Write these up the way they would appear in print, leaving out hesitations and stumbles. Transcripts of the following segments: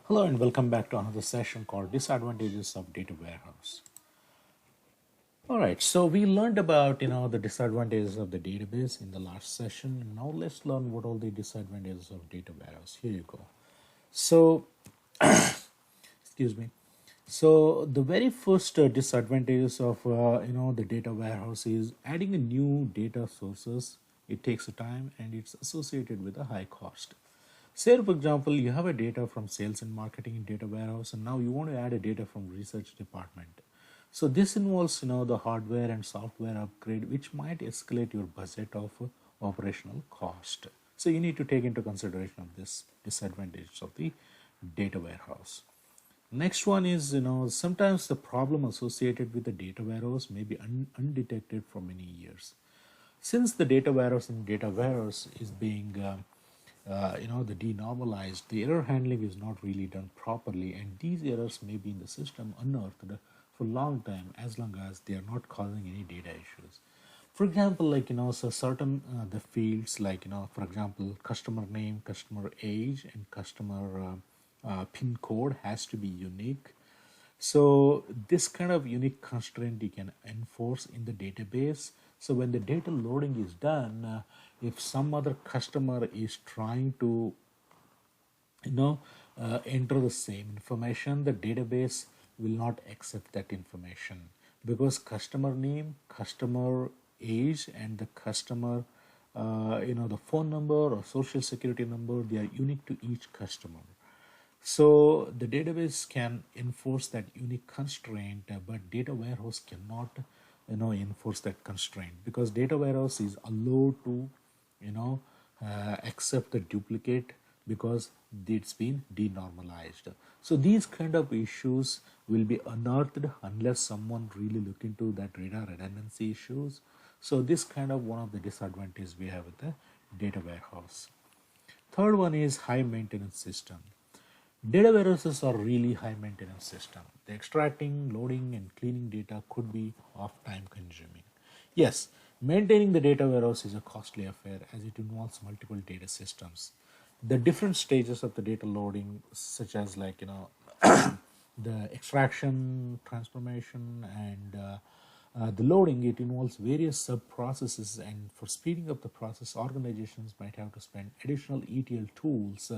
Hello and welcome back to another session called Disadvantages of Data Warehouse. All right, so we learned about the disadvantages of the database in the last session. And now let's learn what all the disadvantages of data warehouse. Here you go. So, excuse me. So the very first disadvantages of the data warehouse is adding a new data sources. It takes a time and it's associated with a high cost. Say, for example, you have a data from sales and marketing in data warehouse, and now you want to add a data from research department. So this involves, the hardware and software upgrade, which might escalate your budget of operational cost. So you need to take into consideration of this disadvantage of the data warehouse. Next one is, sometimes the problem associated with the data warehouse may be undetected for many years. Since the data warehouse is being the denormalized, the error handling is not really done properly, and these errors may be in the system unearthed for a long time as long as they are not causing any data issues. For example, so certain the fields like for example, customer name, customer age, and customer pin code has to be unique. So this kind of unique constraint you can enforce in the database. So when the data loading is done, if some other customer is trying to enter the same information, the database will not accept that information because customer name, customer age, and the customer the phone number or social security number, they are unique to each customer. So the database can enforce that unique constraint, but data warehouse cannot, enforce that constraint because data warehouse is allowed to, accept the duplicate because it's been denormalized. So these kind of issues will be unearthed unless someone really look into that data redundancy issues. So this kind of one of the disadvantages we have with the data warehouse. Third one is high maintenance system. Data warehouses are really high maintenance system. The extracting, loading, and cleaning data could be of time consuming. Yes, maintaining the data warehouse is a costly affair as it involves multiple data systems. The different stages of the data loading, such as the extraction, transformation, and the loading, it involves various sub processes, and for speeding up the process, organizations might have to spend additional ETL tools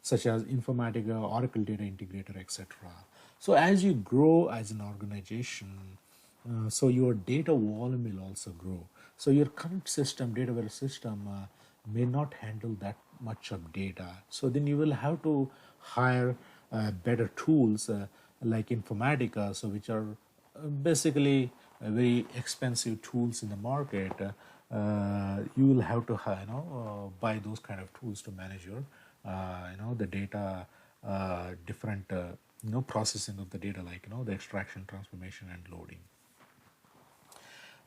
such as Informatica, Oracle Data Integrator, etc. So as you grow as an organization, so your data volume will also grow. So your current system, data warehouse system, may not handle that much of data. So then you will have to hire better tools like Informatica, so which are basically very expensive tools in the market. You will have to buy those kind of tools to manage your the data, different processing of the data, like the extraction, transformation, and loading.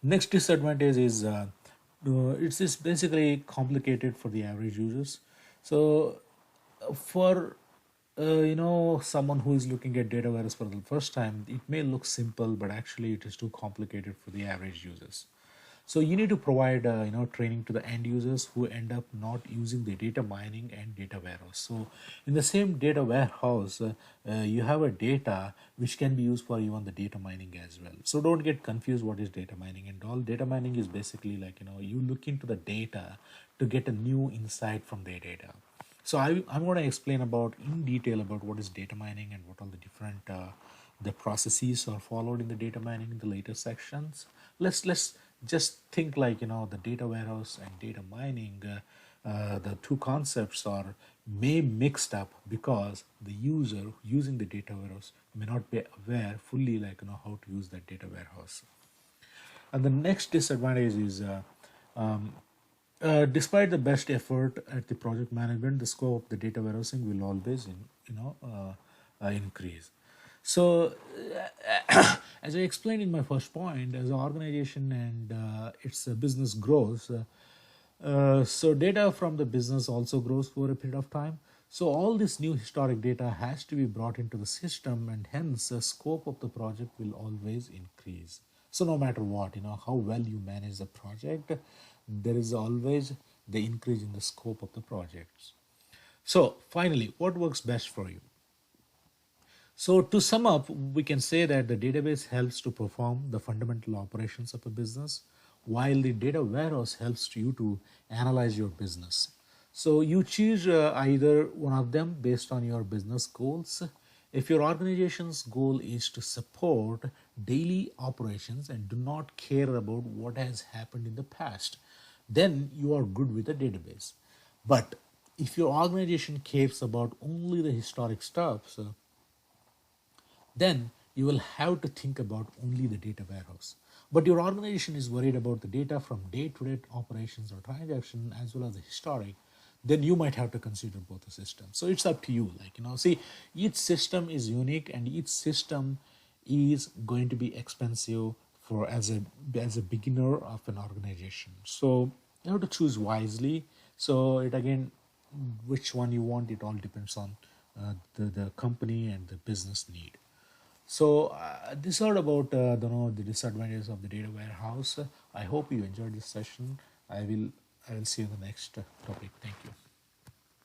Next disadvantage is it's just basically complicated for the average users. So for someone who is looking at data warehouse for the first time, it may look simple, but actually it is too complicated for the average users. So you need to provide training to the end users who end up not using the data mining and data warehouse. So in the same data warehouse, you have a data which can be used for even the data mining as well. So don't get confused what is data mining and all. Data mining is basically like you look into the data to get a new insight from the data. So I'm going to explain about in detail about what is data mining and what are the different the processes are followed in the data mining in the later sections. Let's just think like the data warehouse and data mining. The two concepts are may mixed up because the user using the data warehouse may not be aware fully how to use that data warehouse. And the next disadvantage is despite the best effort at the project management, the scope of the data warehousing will always increase. So, as I explained in my first point, as an organization and its business grows, so data from the business also grows for a period of time. So all this new historic data has to be brought into the system, and hence the scope of the project will always increase. So no matter what, how well you manage the project, there is always the increase in the scope of the projects. So finally, what works best for you? So to sum up, we can say that the database helps to perform the fundamental operations of a business, while the data warehouse helps you to analyze your business. So you choose either one of them based on your business goals. If your organization's goal is to support daily operations and do not care about what has happened in the past, then you are good with the database. But if your organization cares about only the historic stuff, so then you will have to think about only the data warehouse. But your organization is worried about the data from day-to-day operations or transaction as well as the historic, then you might have to consider both the systems. So it's up to you. See, each system is unique and each system is going to be expensive for as a beginner of an organization. So you have to choose wisely. So it again, which one you want, it all depends on the company and the business need. So this is all about the disadvantages of the data warehouse. I hope you enjoyed this session. I will see you in the next topic. Thank you.